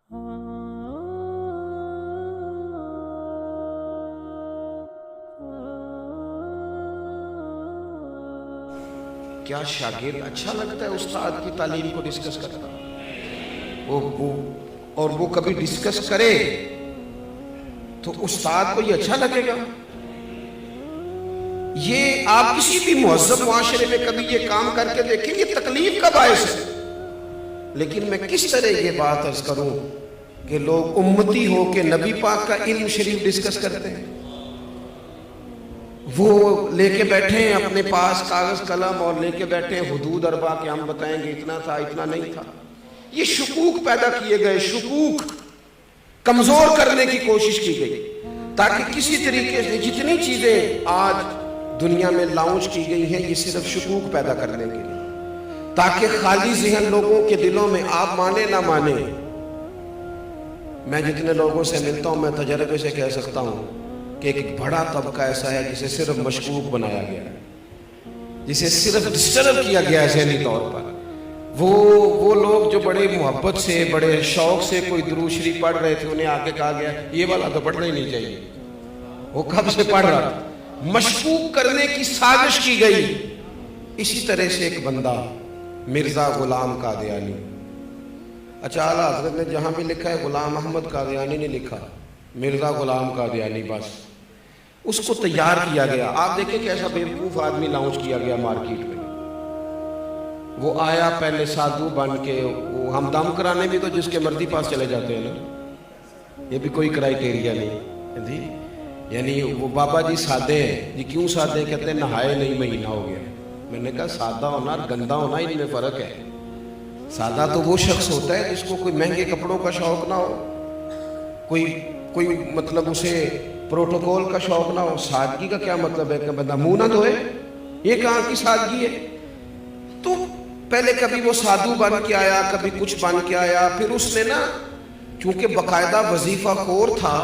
کیا شاگرد اچھا لگتا ہے استاد کی تعلیم کو ڈسکس کرتا؟ اور وہ کبھی ڈسکس کرے تو استاد کو یہ اچھا لگے گا؟ یہ آپ کسی بھی مہذب معاشرے میں کبھی یہ کام کر کے دیکھیں، یہ تکلیف کا باعث ہے۔ لیکن میں کس طرح یہ بات عرض کروں کہ لوگ امتی ہو کے نبی پاک کا علم شریف ڈسکس کرتے ہیں، وہ لے کے بیٹھے ہیں اپنے پاس کاغذ قلم اور لے کے بیٹھے ہیں حدود اربع کہ ہم بتائیں گے اتنا تھا اتنا نہیں تھا۔ یہ شکوک پیدا کیے گئے، شکوک کمزور کرنے کی کوشش کی گئی تاکہ کسی طریقے سے جتنی چیزیں آج دنیا میں لانچ کی گئی ہیں یہ صرف شکوک پیدا کرنے کے لیے، تاکہ خالی ذہن لوگوں کے دلوں میں آپ مانے نہ مانے۔ میں جتنے لوگوں سے ملتا ہوں میں تجربے سے کہہ سکتا ہوں کہ ایک بڑا طبقہ ایسا ہے جسے صرف مشکوک بنایا گیا ہے، جسے صرف ڈسٹرب کیا گیا ہے ذہنی طور پر۔ وہ لوگ جو بڑے محبت سے بڑے شوق سے کوئی درود شریف پڑھ رہے تھے، انہیں آگے کہا گیا یہ والا تو پڑھنا ہی نہیں چاہیے، وہ کب سے پڑھ رہا تھا۔ مشکوک کرنے کی سازش کی گئی۔ اسی طرح سے ایک بندہ مرزا غلام قادیانی، اچھا اعلیٰ حضرت نے جہاں بھی لکھا ہے غلام احمد قادیانی نے لکھا، مرزا غلام قادیانی بس، اس کو تیار کیا گیا۔ آپ دیکھیں کہ ایسا بیوقوف آدمی لانچ کیا گیا مارکیٹ میں۔ وہ آیا پہلے سادھو بن کے، وہ ہم دم کرانے بھی تو جس کے مرضی پاس چلے جاتے ہیں نا، یہ بھی کوئی کرائیٹیریا نہیں جی، یعنی وہ بابا جی سادے ہیں جی، کیوں سادے ہیں؟ کہتے ہیں نہائے نہیں مہینہ ہو گیا۔ میں نے کہا سادہ ہونا اور گندا ہونا ان میں فرق ہے۔ سادہ تو وہ شخص ہوتا ہے جس کو کوئی مہنگے کپڑوں کا شوق نہ ہو، کوئی مطلب اسے پروٹوکول کا شوق نہ ہو۔ سادگی کا کیا مطلب ہے کہ بندہ منہ نہ دھوئے؟ یہ کہاں کی سادگی ہے؟ تو پہلے کبھی وہ سادھو بن کے آیا، کبھی کچھ بن کے آیا، پھر اس نے نا چونکہ باقاعدہ وظیفہ خور تھا،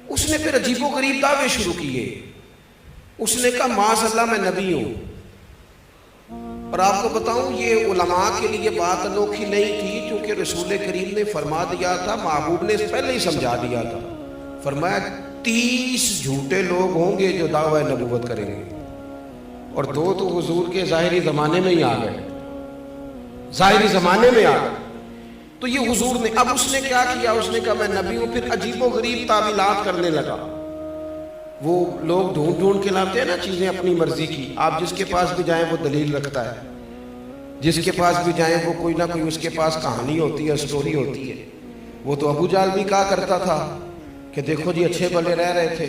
اس نے پھر عجیب و غریب دعوے شروع کیے۔ اس نے کہا معاذ اللہ میں نبی ہوں۔ اور آپ کو بتاؤں یہ علماء کے لیے بات انوکھی نہیں تھی، کیونکہ رسول کریم نے فرما دیا تھا، محبوب نے پہلے ہی سمجھا دیا تھا، فرمایا 30 جھوٹے لوگ ہوں گے جو دعوی نبوت کریں گے، اور 2 تو حضور کے ظاہری زمانے میں ہی آ گئے، ظاہری زمانے میں آ گئے۔ تو یہ حضور نے، اب اس نے کیا کیا؟ اس نے کہا میں نبی ہوں، پھر عجیب و غریب تعویلات کرنے لگا۔ وہ لوگ ڈھونڈ کے لاتے ہیں نا چیزیں اپنی مرضی کی، آپ جس کے پاس بھی جائیں وہ دلیل رکھتا ہے، جس کے پاس بھی جائیں وہ کوئی نہ کوئی اس کے پاس کہانی ہوتی ہے، سٹوری ہوتی ہے۔ وہ تو ابو جہل بھی کہا کرتا تھا کہ دیکھو جی اچھے بھلے رہ رہے تھے،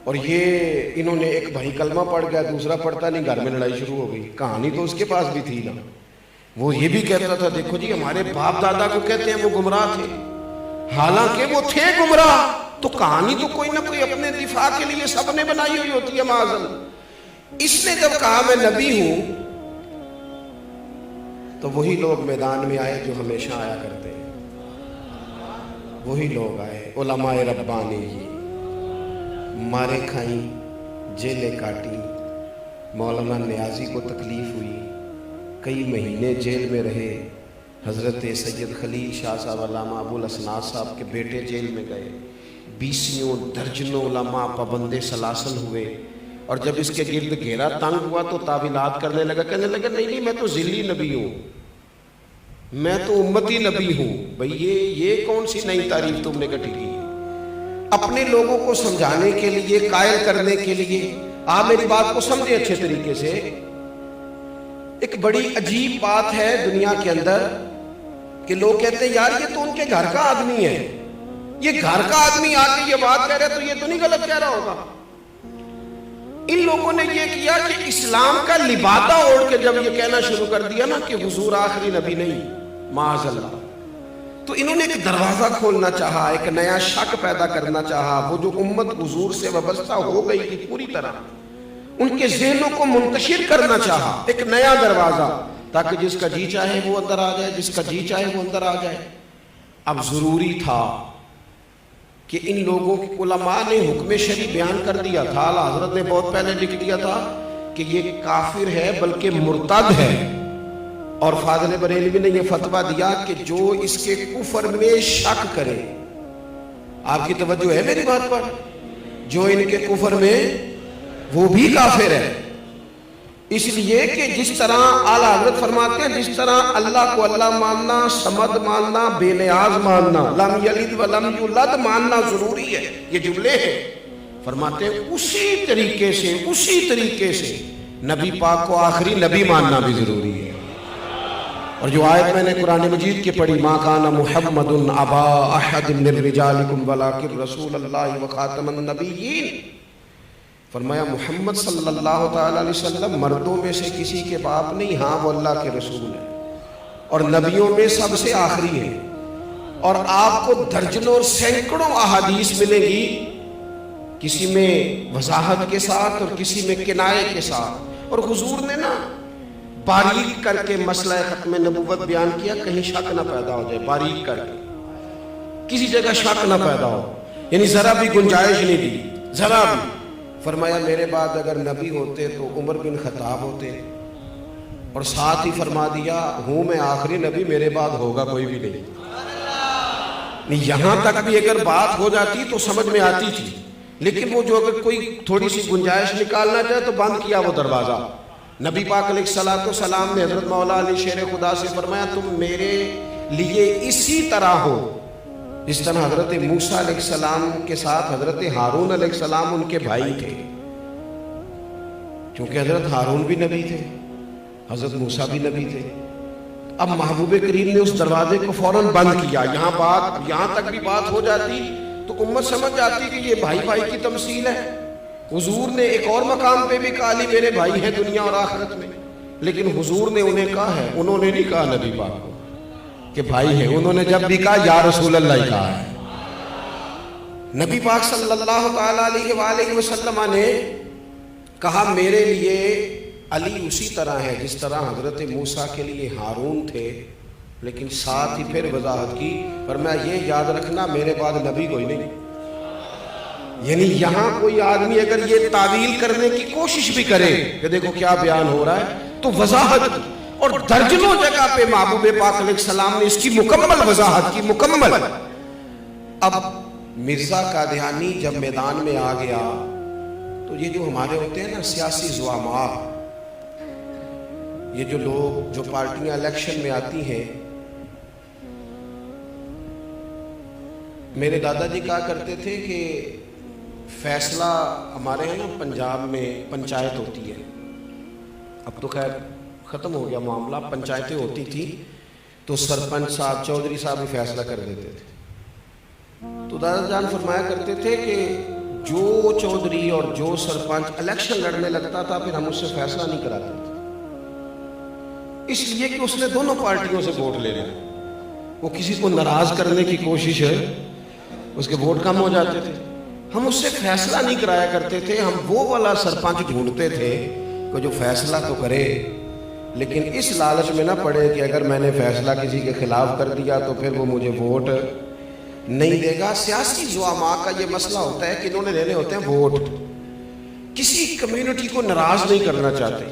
اور یہ انہوں نے ایک بھائی کلمہ پڑھ گیا، دوسرا پڑھتا نہیں، گھر میں لڑائی شروع ہو گئی۔ کہانی تو اس کے پاس بھی تھی نا۔ وہ یہ بھی کہتا تھا دیکھو جی ہمارے باپ دادا کو کہتے ہیں وہ گمراہ تھے، حالانکہ وہ تھے گمراہ۔ تو کہانی تو کوئی نہ کوئی اپنے دفاع کے لیے سب نے بنائی ہوئی ہوتی ہے معاذ اللہ۔ اس نے جب کہا میں نبی ہوں تو وہی لوگ میدان میں آئے جو ہمیشہ آیا کرتے ہیں، وہی لوگ آئے، علماء ربانی ہی، مارے کھائیں، جیلیں کاٹی۔ مولانا نیازی کو تکلیف ہوئی، کئی مہینے جیل میں رہے۔ حضرت سید خلیل شاہ صاحب علامہ ابو الاسناد صاحب کے بیٹے جیل میں گئے، 20 درجنوں علماء پابندے سلاسل ہوئے۔ اور جب اس کے گرد گھیرا تنگ ہوا تو تعویلات کرنے لگا، کہنے لگا نہیں میں تو ذلی نبی ہوں، میں تو امتی نبی ہوں۔ بھئی یہ کون سی نئی تعریف تم نے گٹھی کی؟ اپنے لوگوں کو سمجھانے کے لیے، قائل کرنے کے لیے، آپ میری بات کو سمجھیں اچھے طریقے سے۔ ایک بڑی عجیب بات ہے دنیا کے اندر کہ لوگ کہتے ہیں یار یہ تو ان کے گھر کا آدمی ہے، یہ گھر کا آدمی آ کے یہ بات کہہ رہا ہے تو یہ تو نہیں غلط کہہ رہا ہوگا۔ ان لوگوں نے یہ کیا کہ اسلام کا لبادہ اوڑھ کے جب یہ کہنا شروع کر دیا نا کہ حضور آخری نبی نہیں، معاذ اللہ، تو انہوں نے ایک دروازہ کھولنا چاہا، ایک نیا شک پیدا کرنا چاہا۔ وہ جو امت حضور سے وابستہ ہو گئی تھی پوری طرح، ان کے ذہنوں کو منتشر کرنا چاہا، ایک نیا دروازہ، تاکہ جس کا جی چاہے وہ اندر آ جائے، جس کا جی چاہے وہ اندر آ جائے۔ اب ضروری تھا کہ ان لوگوں کی علماء نے حکم شرعی بیان کر دیا تھا، اعلیٰ حضرت نے بہت پہلے لکھ دیا تھا کہ یہ کافر ہے بلکہ مرتد ہے، اور فاضل بریلوی نے یہ فتویٰ دیا کہ جو اس کے کفر میں شک کرے، آپ کی توجہ ہے میری بات پر، جو ان کے کفر میں وہ بھی کافر ہے، اس لیے کہ جس طرح اعلیٰ حضرت فرماتے ہیں جس طرح اللہ کو اللہ ماننا، صمد ماننا، بے نیاز ماننا، لم یلد ولم یولد ماننا ضروری ہے، یہ جملے ہیں، فرماتے ہیں اسی طریقے سے نبی پاک کو آخری نبی ماننا بھی ضروری ہے۔ اور جو آیت میں نے قرآن مجید کی پڑھی، ما کان محمد ابا احد من رجالکم ولکن رسول اللہ وخاتم النبیین، فرمایا محمد صلی اللہ تعالی علیہ وسلم مردوں میں سے کسی کے باپ نہیں، ہاں وہ اللہ کے رسول ہیں اور نبیوں میں سب سے آخری ہیں۔ اور آپ کو درجنوں اور سینکڑوں احادیث ملے گی، کسی میں وضاحت کے ساتھ اور کسی میں کنایے کے ساتھ، اور حضور نے نا باریک کر کے مسئلہ ختم نبوت بیان کیا، کہیں شک نہ پیدا ہو جائے، باریک کر کے کسی جگہ شک نہ پیدا ہو، یعنی ذرا بھی گنجائش نہیں دی، ذرا بھی۔ فرمایا میرے بعد اگر نبی ہوتے تو عمر بن خطاب ہوتے، اور ساتھ ہی فرما دیا ہوں میں آخری نبی، میرے بعد ہوگا کوئی بھی نہیں۔ یہاں تک بھی اگر بات ہو جاتی تو سمجھ میں آتی تھی، لیکن وہ جو اگر کوئی تھوڑی سی گنجائش نکالنا چاہے تو بند کیا وہ دروازہ۔ نبی پاک علیہ السلام نے حضرت مولا علی شیر خدا سے فرمایا تم میرے لیے اسی طرح ہو جس طرح حضرت موسیٰ علیہ السلام کے ساتھ حضرت ہارون علیہ السلام ان کے بھائی تھے، کیونکہ حضرت ہارون بھی نبی تھے، حضرت موسیٰ بھی نبی تھے۔ اب محبوب کریم نے اس دروازے کو فوراً بند کیا، یہاں تک بھی بات ہو جاتی تو امت سمجھ جاتی کہ یہ بھائی بھائی کی تمثیل ہے۔ حضور نے ایک اور مقام پہ بھی کہا لی میرے بھائی ہیں دنیا اور آخرت میں، لیکن حضور نے انہیں کہا ہے، انہوں نے نہیں کہا نبی پاک کو کہ بھائی ہیں، انہوں نے جب بھی کہا یا رسول اللہ ہی کہا ہے۔ نبی پاک صلی اللہ تعالیٰ علیہ وآلہ وسلم نے کہا میرے لیے علی اسی طرح ہے جس طرح حضرت موسیٰ کے لیے ہارون تھے، لیکن ساتھ ہی پھر وضاحت کی، فرمایا یہ یاد رکھنا میرے بعد نبی کوئی نہیں۔ یعنی یہاں کوئی آدمی اگر یہ تعویل کرنے کی کوشش بھی کرے کہ دیکھو کیا بیان ہو رہا ہے، تو وضاحت کی، اور درجنوں جگہ پہ محبوب پاک علیہ السلام نے اس کی مکمل وضاحت کی، مکمل۔ اب مرزا قادیانی جب میدان میں آ گیا تو یہ جو ہمارے ہوتے ہیں نا سیاسی زعماء، یہ جو لوگ جو پارٹیاں الیکشن میں آتی ہیں، میرے دادا جی کہا کرتے تھے کہ فیصلہ ہمارے ہیں نا پنجاب میں پنچایت ہوتی ہے، اب تو خیر ختم ہو گیا معاملہ، پنچایتیں ہوتی تھی تو سرپنچ صاحب چودھری صاحب بھی فیصلہ کر دیتے تھے۔ تو دادا جان فرمایا کرتے تھے کہ جو چودھری اور جو سرپنچ الیکشن لڑنے لگتا تھا پھر ہم اس سے فیصلہ نہیں کراتے تھے، اس لیے کہ اس نے دونوں پارٹیوں سے ووٹ لے لیا، وہ کسی کو ناراض کرنے کی کوشش ہے، اس کے ووٹ کم ہو جاتے تھے، ہم اس سے فیصلہ نہیں کرایا کرتے تھے، ہم وہ والا سرپنچ ڈھونڈتے تھے کہ جو فیصلہ تو کرے لیکن اس لالچ میں نہ پڑے کہ اگر میں نے فیصلہ کسی کے خلاف کر دیا تو پھر وہ مجھے ووٹ نہیں دے گا۔ سیاسی زعماء کا یہ مسئلہ ہوتا ہے کہ انہوں نے لینے ہوتے ہیں ووٹ، کسی کمیونٹی کو ناراض نہیں کرنا چاہتے،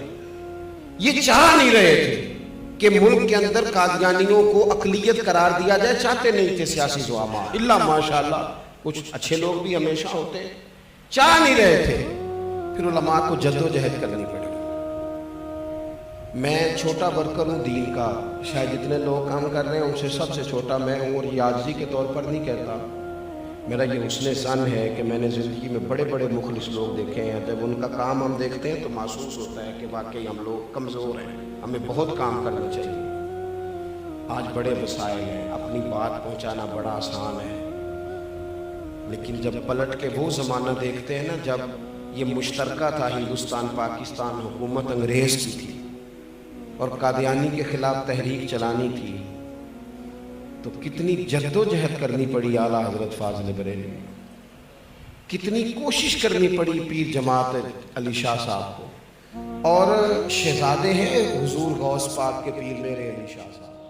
یہ چاہ نہیں رہے تھے کہ ملک کے اندر قادیانیوں کو اقلیت قرار دیا جائے، چاہتے نہیں تھے سیاسی زعماء، اللہ ماشاءاللہ کچھ اچھے لوگ بھی ہمیشہ ہوتے ہیں، چاہ نہیں رہے تھے، پھر علماء کو جدوجہد کرنی پڑی۔ میں چھوٹا ورکر ہوں دین کا، شاید جتنے لوگ کام کر رہے ہیں ان سے سب سے چھوٹا میں ہوں، اور یہ عاجزی کے طور پر نہیں کہتا، میرا یہ حسن ظن ہے کہ میں نے زندگی میں بڑے بڑے مخلص لوگ دیکھے ہیں، جب ان کا کام ہم دیکھتے ہیں تو محسوس ہوتا ہے کہ واقعی ہم لوگ کمزور ہیں، ہمیں بہت کام کرنا چاہیے۔ آج بڑے وسائل ہیں، اپنی بات پہنچانا بڑا آسان ہے، لیکن جب پلٹ کے وہ زمانہ دیکھتے ہیں نا جب یہ مشترکہ تھا، ہندوستان پاکستان حکومت انگریز کی تھی اور قادیانی کے خلاف تحریک چلانی تھی، تو کتنی جد و جہد کرنی پڑی اعلیٰ حضرت فاضل بریلوی، کتنی کوشش کرنی پڑی پیر جماعت علی شاہ صاحب کو، اور شہزادے ہیں حضور غوث پاک کے پیر میرے علی شاہ صاحب۔